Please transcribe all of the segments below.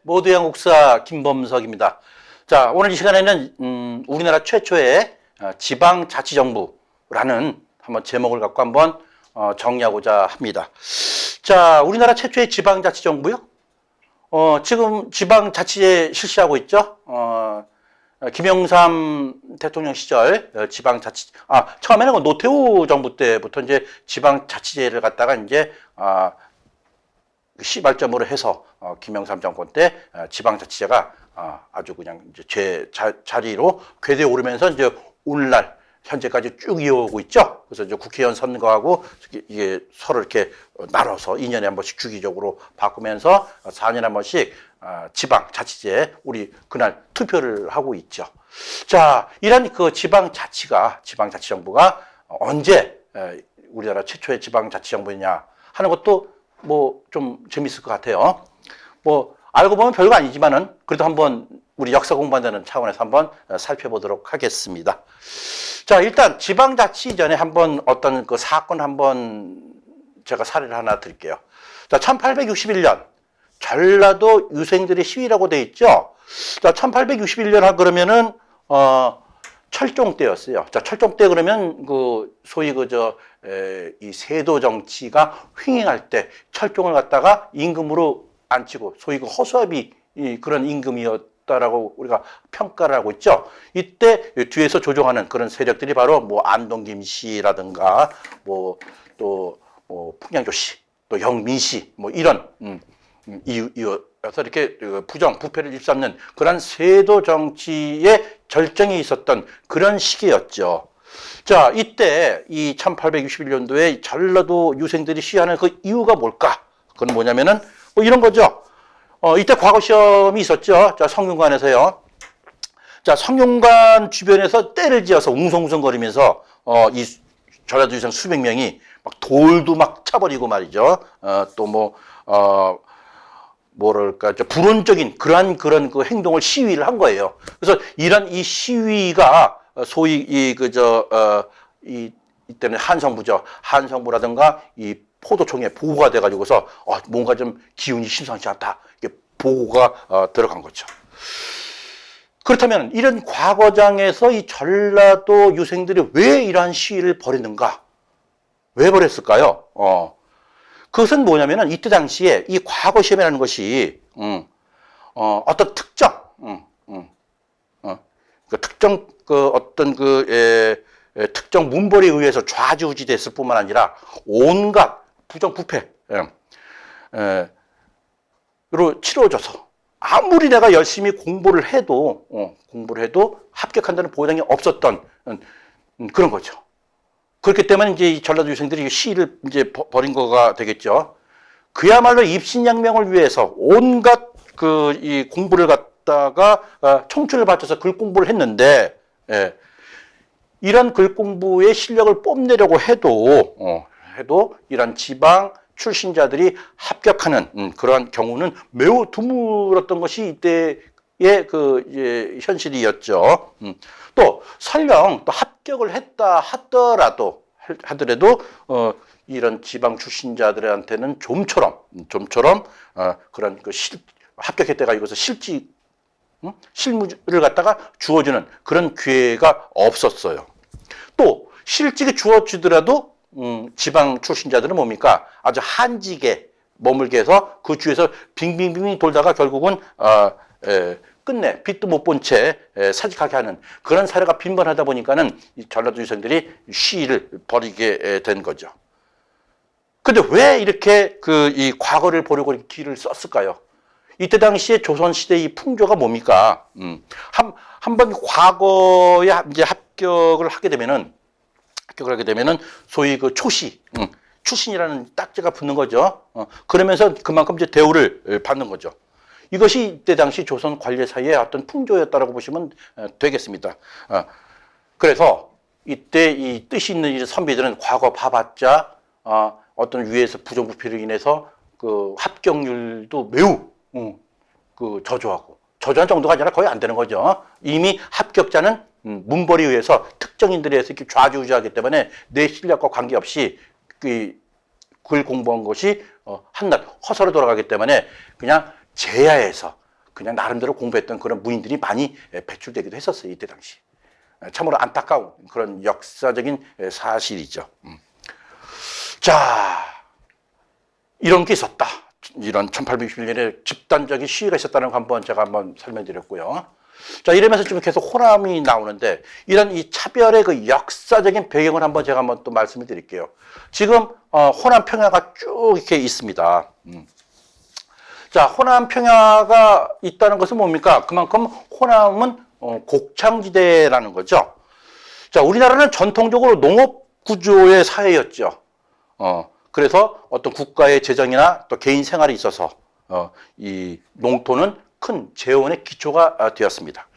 모두 영국사 김범석입니다. 자, 오늘 이 시간에는 우리나라 최초의 지방자치정부라는 한번 제목을 갖고 한번 정리하고자 합니다. 자, 우리나라 최초의 지방자치정부요? 지금 지방자치제 실시하고 있죠. 김영삼 대통령 시절 처음에는 노태우 정부 때부터 이제 지방자치제를 갖다가 이제 시발점으로 해서 김영삼 정권 때 지방자치제가 아주 그냥 이제 자리로 궤도에 오르면서 이제 오늘날 현재까지 쭉 이어오고 있죠. 그래서 이제 국회의원 선거하고 이게 서로 이렇게 나눠서 2년에 한 번씩 주기적으로 바꾸면서 4년에 한 번씩 지방자치제 우리 그날 투표를 하고 있죠. 자, 이런 그 지방자치정부가 언제 우리나라 최초의 지방자치정부냐 하는 것도 뭐 좀 재밌을 것 같아요. 뭐 알고 보면 별거 아니지만은 그래도 한번 우리 역사 공부한다는 차원에서 한번 살펴보도록 하겠습니다. 자, 일단 지방자치 전에 한번 어떤 그 사건 한번 제가 사례를 하나 드릴게요. 자, 1861년 전라도 유생들의 시위라고 돼 있죠. 자, 1861년 그러면은 철종 때였어요. 자, 철종 때 그러면 그 소위 이 세도 정치가 횡행할 때 철종을 갖다가 임금으로 앉히고 소위 그 허수아비 그런 임금이었다라고 우리가 평가를 하고 있죠. 이때 뒤에서 조종하는 그런 세력들이 바로 뭐 안동김 씨라든가 뭐 또 뭐 풍량조 씨, 또 영민 씨 뭐 이런 이어서 이렇게 부패를 일삼는 그런 세도 정치의 절정이 있었던 그런 시기였죠. 자, 이때 이 1861년도에 전라도 유생들이 시위하는 그 이유가 뭘까? 그건 뭐냐면은 뭐 이런 거죠. 이때 과거 시험이 있었죠. 자, 성균관에서요. 자, 성균관 주변에서 떼를 지어서 웅성웅성거리면서 이 전라도 유생 수백 명이 막 돌도 막 차버리고 말이죠. 또 뭐 뭐랄까, 불온적인 그런 그 행동을 시위를 한 거예요. 그래서 이 시위가 소위 이때는 한성부죠. 한성부라든가 이 포도총에 보고가 돼가지고서 뭔가 좀 기운이 심상치 않다. 이게 보고가 들어간 거죠. 그렇다면 이런 과거장에서 이 전라도 유생들이 왜 이러한 시위를 벌였는가? 왜 벌였을까요? 그것은 뭐냐면은 이때 당시에 이 과거 시험이라는 것이 어떤 특정 특정 문벌에 의해서 좌지우지됐을 뿐만 아니라 온갖 부정부패로 치러져서 아무리 내가 열심히 공부를 해도 합격한다는 보장이 없었던 그런 거죠. 그렇기 때문에 이제 이 전라도 유생들이 시위를 이제 벌인 거가 되겠죠. 그야말로 입신양명을 위해서 온갖 이 공부를 갖다가 청춘을 바쳐서 글 공부를 했는데, 이런 글 공부의 실력을 뽐내려고 해도 이런 지방 출신자들이 합격하는 그러한 경우는 매우 드물었던 것이 이때의 이제 현실이었죠. 또 설령 또 합격을 했다 하더라도 이런 지방 출신자들한테는 좀처럼 그런 합격했다가 이것을 실무를 갖다가 주어주는 그런 기회가 없었어요. 또 실직이 주어지더라도 지방 출신자들은 뭡니까? 아주 한직에 머물게 해서 그 주에서 빙빙빙 돌다가 결국은 끝내 빛도 못 본 채 사직하게 하는 그런 사례가 빈번하다 보니까는 이 전라도 유생들이 시위를 벌이게 된 거죠. 근데 왜 이렇게 이 과거를 보려고 이렇게 기를 썼을까요? 이때 당시에 조선시대의 풍조가 뭡니까? 한번 과거에 이제 합격을 하게 되면은 소위 그 출신이라는 딱지가 붙는 거죠. 그러면서 그만큼 이제 대우를 받는 거죠. 이것이 이때 당시 조선 관리 사이의 어떤 풍조였다라고 보시면 되겠습니다. 그래서 이때 이 뜻이 있는 선비들은 과거 봐봤자 어떤 위에서 부정부패로 인해서 그 합격률도 매우 저조한 정도가 아니라 거의 안 되는 거죠. 이미 합격자는 문벌에 의해서 특정인들에 의해서 이렇게 좌지우지하기 때문에 내 실력과 관계없이 글 공부한 것이 한낱 허서로 돌아가기 때문에 그냥 제야에서 그냥 나름대로 공부했던 그런 무인들이 많이 배출되기도 했었어요. 이때 당시. 참으로 안타까운 그런 역사적인 사실이죠. 자, 이런 게 있었다. 이런 1861년에 집단적인 시위가 있었다는 거 제가 한번 설명드렸고요. 자, 이러면서 지금 계속 호남이 나오는데, 이런 이 차별의 그 역사적인 배경을 제가 한번 또 말씀을 드릴게요. 지금, 호남 평야가 쭉 이렇게 있습니다. 자, 호남 평야가 있다는 것은 뭡니까? 그만큼 호남은 곡창지대라는 거죠. 자, 우리나라는 전통적으로 농업 구조의 사회였죠. 그래서 어떤 국가의 재정이나 또 개인 생활에 있어서 이 농토는 큰 재원의 기초가 되었습니다.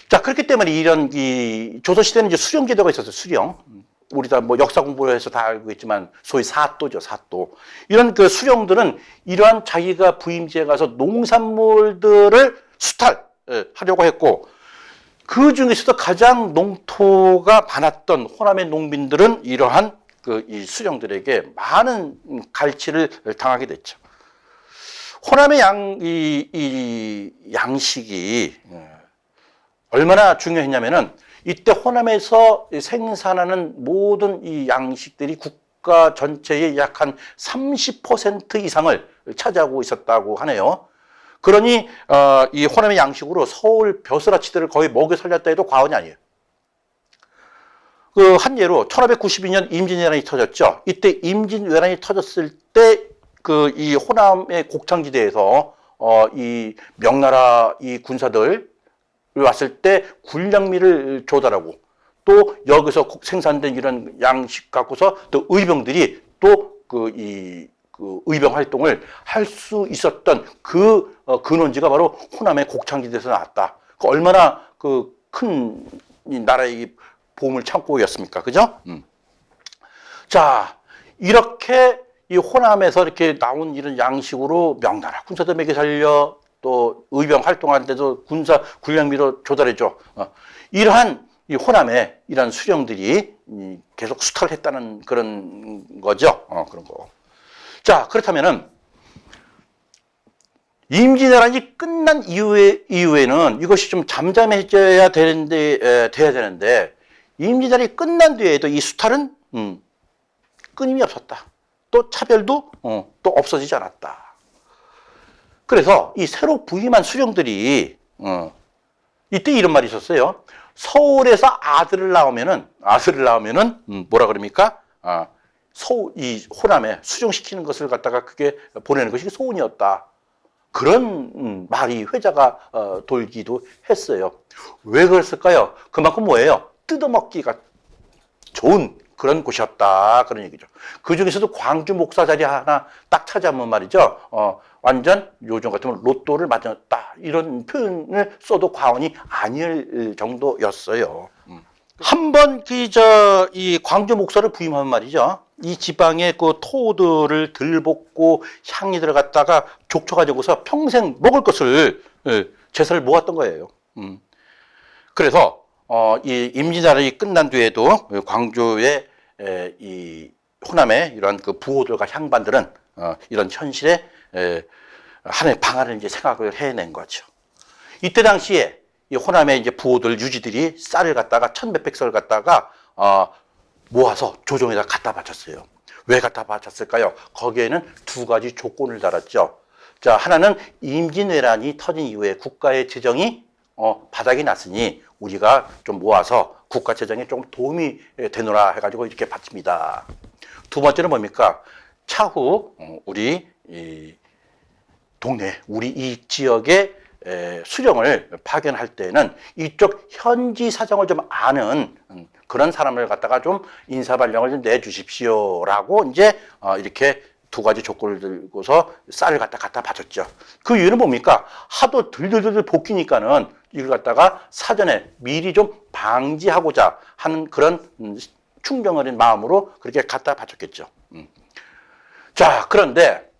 자, 그렇기 때문에 이런 이 조선시대는 이제 수령제도가 있었어요. 수령. 우리 다 뭐 역사 공부를 해서 다 알고 있지만 소위 사또죠, 사또. 이런 그 수령들은 이러한 자기가 부임지에 가서 농산물들을 수탈하려고 했고, 그 중에서도 가장 농토가 많았던 호남의 농민들은 이러한 그 이 수령들에게 많은 갈취를 당하게 됐죠. 호남의 양식이 얼마나 중요했냐면은, 이때 호남에서 생산하는 모든 이 양식들이 국가 전체의 약 한 30% 이상을 차지하고 있었다고 하네요. 그러니 이 호남의 양식으로 서울 벼슬아치들을 거의 먹여 살렸다 해도 과언이 아니에요. 그 한 예로 1592년 임진왜란이 터졌죠. 이때 임진왜란이 터졌을 때 그 이 호남의 곡창지대에서 이 명나라 이 군사들 왔을 때 군량미를 조달하고, 또 여기서 생산된 이런 양식 갖고서 또 의병들이 또 그 의병 활동을 할 수 있었던 그 근원지가 바로 호남의 곡창지대에서 나왔다. 그 얼마나 그 큰 나라의 보물 창고였습니까? 그죠? 자, 이렇게 이 호남에서 이렇게 나온 이런 양식으로 명나라 군사들 먹여 살려, 또 의병 활동하는데도 군량미로 조달해줘. 이러한 이 호남에 이런 수령들이 계속 수탈했다는 그런 거죠. 그런 거. 자, 그렇다면은 임진왜란이 끝난 이후에는 이것이 좀 잠잠해져야 돼야 되는데, 임진왜란이 끝난 뒤에도 이 수탈은 끊임이 없었다. 또 차별도 또 없어지지 않았다. 그래서 이 새로 부임한 수령들이 이때 이런 말이 있었어요. 서울에서 아들을 낳으면은 뭐라 그럽니까? 이 호남에 수령시키는 것을 갖다가 그게 보내는 것이 소원이었다. 그런 말이 회자가 돌기도 했어요. 왜 그랬을까요? 그만큼 뭐예요? 뜯어먹기가 좋은 그런 곳이었다. 그런 얘기죠. 그 중에서도 광주 목사 자리 하나 딱 찾아보면 말이죠. 완전 요즘 같으면 로또를 맞았다. 이런 표현을 써도 과언이 아닐 정도였어요. 한번 이 광주 목사를 부임하면 말이죠. 이 지방의 그 토들을 들볶고 향이 들어갔다가 족쳐가지고서 평생 먹을 것을 제사를 모았던 거예요. 그래서 이 임진왜란이 끝난 뒤에도 광주의 이 호남의 이런 그 부호들과 향반들은 이런 현실에 하나의 방안을 이제 생각을 해낸 거죠. 이때 당시에 이 호남의 이제 부호들 유지들이 쌀을 갖다가 1,100백 석을 갖다가 모아서 조정에다 갖다 바쳤어요. 왜 갖다 바쳤을까요? 거기에는 두 가지 조건을 달았죠. 자, 하나는 임진왜란이 터진 이후에 국가의 재정이 바닥이 났으니 우리가 좀 모아서 국가 재정에 좀 도움이 되노라 해가지고 이렇게 바칩니다. 두 번째는 뭡니까? 차후 우리 이 동네, 우리 이 지역의 수령을 파견할 때는 이쪽 현지 사정을 좀 아는 그런 사람을 갖다가 좀 인사발령을 좀 내주십시오라고 이제 이렇게 두 가지 조건을 들고서 쌀을 갖다 바쳤죠. 그 이유는 뭡니까? 하도 들들들 볶이니까는 이걸 갖다가 사전에 미리 좀 방지하고자 하는 그런 충정 어린 마음으로 그렇게 갖다 바쳤겠죠. 자, 그런데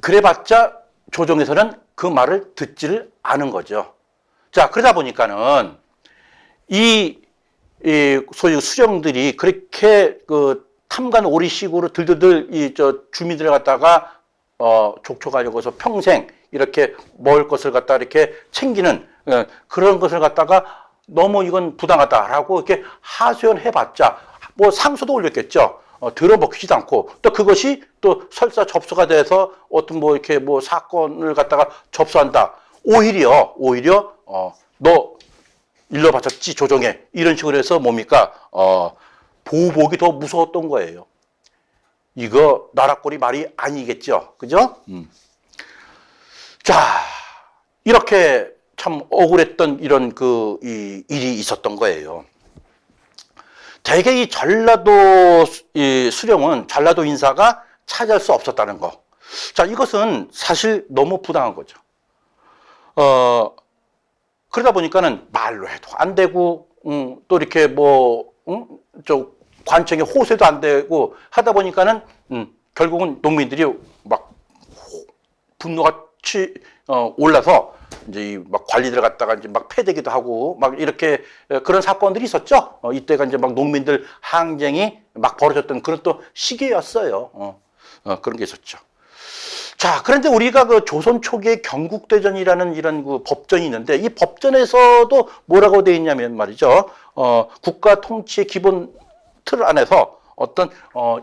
그래봤자 조정에서는 그 말을 듣지를 않은 거죠. 자, 그러다 보니까는 이 소위 수령들이 그렇게 그 탐관 오리식으로 들들들 주민들을 갖다가 족쳐가지고서 평생 이렇게 먹을 것을 갖다 이렇게 챙기는 그런 것을 갖다가 너무 이건 부당하다라고 이렇게 하소연해봤자 뭐 상소도 올렸겠죠. 들어먹히지도 않고 또 그것이 또 설사 접수가 돼서 어떤 뭐 이렇게 뭐 사건을 갖다가 접수한다. 오히려 너 일러 바쳤지 조정해 이런 식으로 해서 뭡니까 보복이 더 무서웠던 거예요. 이거 나라꼴이 말이 아니겠죠, 그죠? 자, 이렇게 참 억울했던 이런 이 일이 있었던 거예요. 대개 이 전라도 수령은 전라도 인사가 차지할 수 없었다는 거. 자, 이것은 사실 너무 부당한 거죠. 그러다 보니까는 말로 해도 안 되고, 또 이렇게 저 관청의 호세도 안 되고 하다 보니까는, 결국은 농민들이 막 분노가 올라서 이제 막 관리들 갖다가 이제 막 패대기도 하고 막 이렇게 그런 사건들이 있었죠. 이때가 이제 막 농민들 항쟁이 막 벌어졌던 그런 또 시기였어요. 그런 게 있었죠. 자, 그런데 우리가 그 조선 초기에 경국대전이라는 이런 그 법전이 있는데 이 법전에서도 뭐라고 되어 있냐면 말이죠. 국가 통치의 기본 틀 안에서 어떤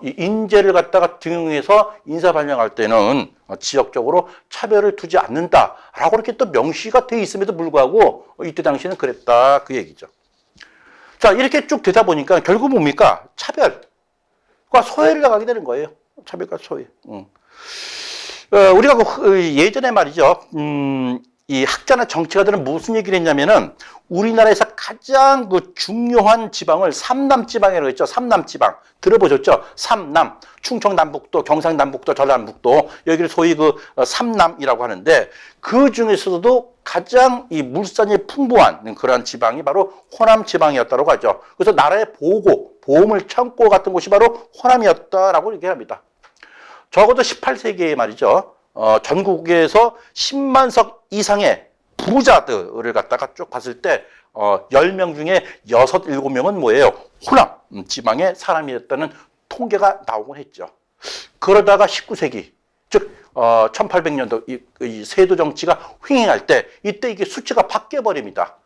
이 인재를 갖다가 등용해서 인사 발령할 때는 지역적으로 차별을 두지 않는다라고 이렇게 또 명시가 돼 있음에도 불구하고 이때 당시에는 그랬다 그 얘기죠. 자, 이렇게 쭉 되다 보니까 결국 뭡니까? 차별과 소외를 당하게 되는 거예요. 차별과 소외. 우리가 예전에 말이죠. 이 학자나 정치가들은 무슨 얘기를 했냐면은 우리나라에서 가장 그 중요한 지방을 삼남지방이라고 했죠. 삼남지방. 들어보셨죠? 삼남. 충청남북도, 경상남북도, 전라남북도. 여기를 소위 그 삼남이라고 하는데 그 중에서도 가장 이 물산이 풍부한 그러한 지방이 바로 호남 지방이었다고 하죠. 그래서 나라의 보험을 창고 같은 곳이 바로 호남이었다라고 얘기합니다. 적어도 18세기에 말이죠. 전국에서 10만 석 이상의 부자들을 갖다가 쭉 봤을 때 10명 중에 6, 7명은 뭐예요? 호남 지방의 사람이었다는 통계가 나오곤 했죠. 그러다가 19세기, 즉 1800년도 이 세도 정치가 횡행할 때 이때 이게 수치가 바뀌어 버립니다.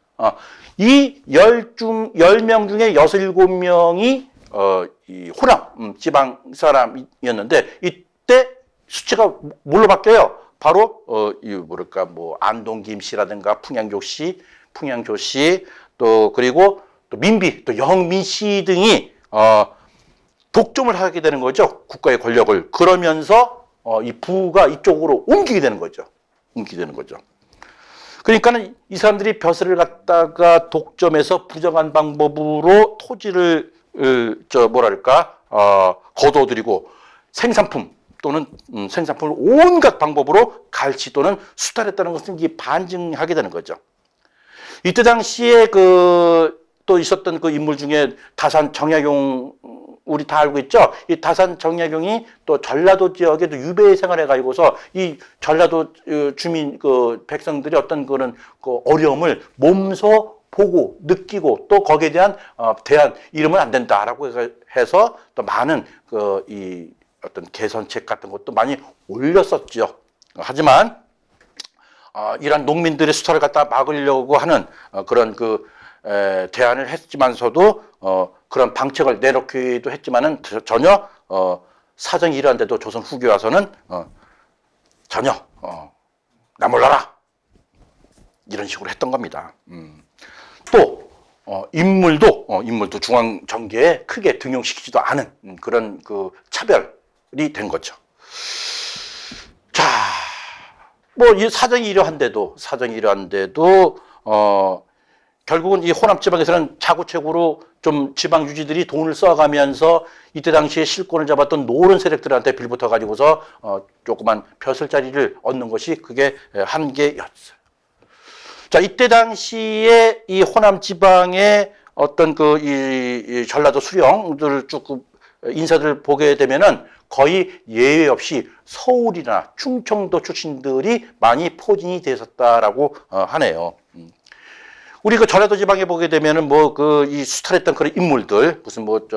이 10명 중에 6, 7명이 이 호남 지방 사람이었는데 이때 수치가 뭘로 바뀌어요? 바로 안동 김씨라든가 풍양조 씨, 또 그리고 또 민비, 또 영민 씨 등이 독점을 하게 되는 거죠. 국가의 권력을. 그러면서 이 부가 이쪽으로 옮기게 되는 거죠. 그러니까는 이 사람들이 벼슬을 갖다가 독점해서 부정한 방법으로 토지를 거둬들이고 생산품 또는 생산품을 온갖 방법으로 갈취 또는 수탈했다는 것은 이게 반증하게 되는 거죠. 이때 당시에 또 있었던 그 인물 중에 다산 정약용 우리 다 알고 있죠. 이 다산 정약용이 또 전라도 지역에도 유배 생활해 가지고서 이 전라도 주민 백성들이 어떤 그런 어려움을 몸소 보고 느끼고 또 거기에 대한 대안 이러면 안 된다라고 해서 또 많은 이 어떤 개선책 같은 것도 많이 올렸었죠. 하지만 이런 농민들의 수탈을 갖다 막으려고 하는 그런 대안을 했지만서도 그런 방책을 내놓기도 했지만은 전혀 사정이 이러한데도 조선 후기에 와서는 전혀 나 몰라라 이런 식으로 했던 겁니다. 또 인물도 중앙 정계에 크게 등용시키지도 않은 그런 차별이 된 거죠. 자, 이 사정이 이러한데도 결국은 이 호남 지방에서는 차고책으로 좀 지방 유지들이 돈을 써가면서 이때 당시에 실권을 잡았던 노른 세력들한테 빌붙어 가지고서 조그만 벼슬자리를 얻는 것이 그게 한계였어요. 자, 이때 당시에 이 호남 지방의 어떤 이 전라도 수령들 쭉 인사들 보게 되면은 거의 예외 없이 서울이나 충청도 출신들이 많이 포진이 되었다라고 하네요. 우리 그 전라도 지방에 보게 되면은 뭐 그 이 수탈했던 그런 인물들 무슨 뭐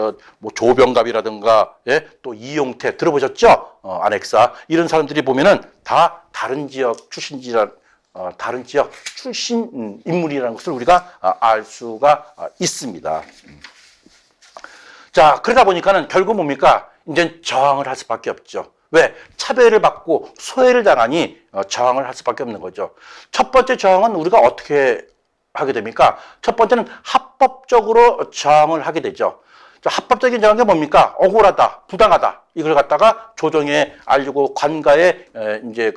조병갑이라든가 예? 또 이용태 들어보셨죠? 안핵사 이런 사람들이 보면은 다 다른 지역 출신지라 다른 지역 출신 인물이라는 것을 우리가 알 수가 있습니다. 자, 그러다 보니까는 결국 뭡니까? 이제 저항을 할 수밖에 없죠. 왜? 차별을 받고 소외를 당하니 저항을 할 수밖에 없는 거죠. 첫 번째 저항은 우리가 어떻게 하게 됩니까? 첫 번째는 합법적으로 저항을 하게 되죠. 합법적인 저항이 뭡니까? 억울하다, 부당하다. 이걸 갖다가 조정에 알리고 관가에 이제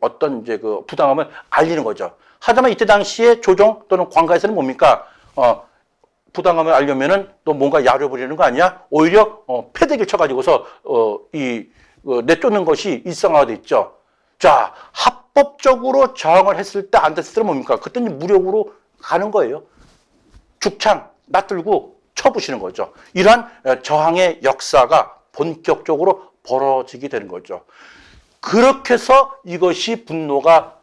어떤 이제 그 부당함을 알리는 거죠. 하지만 이때 당시에 조정 또는 관가에서는 뭡니까? 부당함을 알려면은 또 뭔가 야려 부리는 거 아니야? 오히려 패대기를 쳐가지고서 내쫓는 것이 일상화돼 있죠. 자, 합법적으로 저항을 했을 때 안 됐을 때는 뭡니까? 그때는 무력으로 가는 거예요. 죽창 놔들고 쳐부시는 거죠. 이러한 저항의 역사가 본격적으로 벌어지게 되는 거죠. 그렇게 해서 이것이 분노가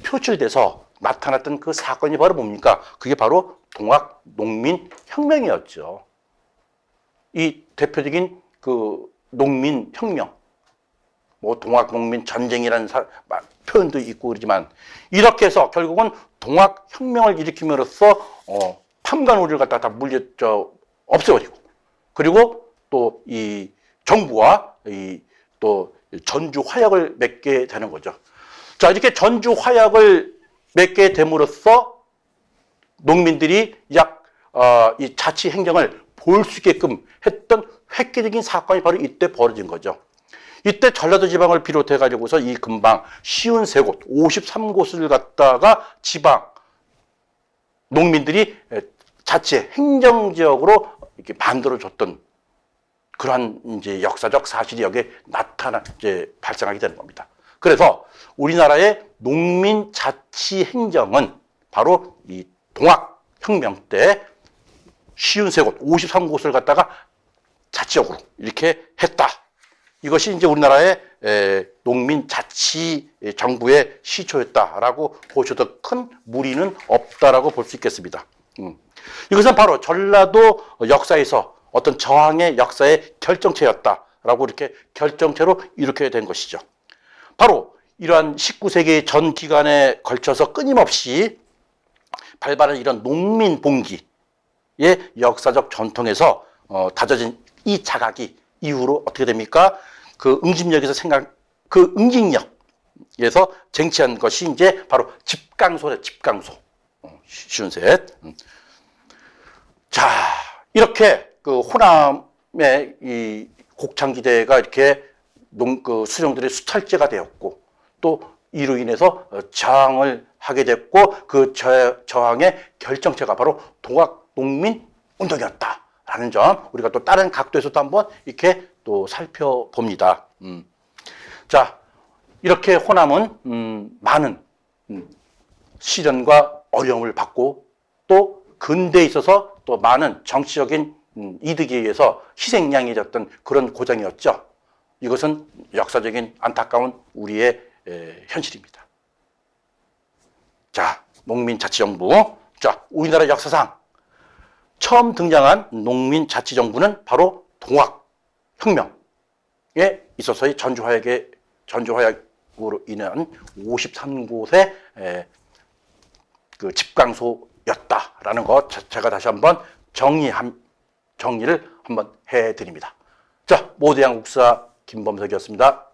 표출돼서 나타났던 그 사건이 바로 뭡니까? 그게 바로 동학 농민 혁명이었죠. 이 대표적인 그 농민 혁명, 뭐 동학 농민 전쟁이라는 표현도 있고 그러지만 이렇게 해서 결국은 동학 혁명을 일으킴으로써 탐관오리를 갖다 다 없애버리고 그리고 또 이 정부와 또 전주 화약을 맺게 되는 거죠. 자, 이렇게 전주 화약을 맺게 됨으로써 농민들이 이 자치 행정을 볼 수 있게끔 했던 획기적인 사건이 바로 이때 벌어진 거죠. 이때 전라도 지방을 비롯해 가지고서 이 근방 53곳, 53곳을 갖다가 지방 농민들이 자치 행정지역으로 이렇게 만들어줬던 그러한 이제 역사적 사실이 여기에 발생하게 되는 겁니다. 그래서 우리나라의 농민 자치 행정은 바로 이 동학 혁명 때 53곳, 53곳을 갖다가 자치적으로 이렇게 했다. 이것이 이제 우리나라의 농민 자치 정부의 시초였다라고 보셔도 큰 무리는 없다라고 볼 수 있겠습니다. 이것은 바로 전라도 역사에서 어떤 저항의 역사의 결정체였다라고 이렇게 결정체로 이렇게 된 것이죠. 바로 이러한 19세기 전 기간에 걸쳐서 끊임없이 발발한 이런 농민 봉기의 역사적 전통에서 다져진 이 자각이 이후로 어떻게 됩니까? 그 응징력에서 쟁취한 것이 이제 바로 집강소래, 집강소. 쉬운 셋. 자, 이렇게 그 호남의 이 곡창지대가 이렇게 수령들의 수탈지가 되었고 또 이로 인해서 저항을 하게 됐고 그 저항의 결정체가 바로 동학 농민 운동이었다라는 점 우리가 또 다른 각도에서도 한번 이렇게 또 살펴봅니다. 자, 이렇게 호남은 많은 시련과 어려움을 받고 또 근대에 있어서 또 많은 정치적인 이득에 의해서 희생양해졌던 그런 고장이었죠. 이것은 역사적인 안타까운 우리의 현실입니다. 자, 농민자치정부. 자, 우리나라 역사상 처음 등장한 농민자치정부는 바로 동학혁명에 있어서의 전주화약으로 인한 53곳의 그 집강소였다라는 것 제가 다시 한번 정리를 한번 해드립니다. 자, 모대양국사 김범석이었습니다.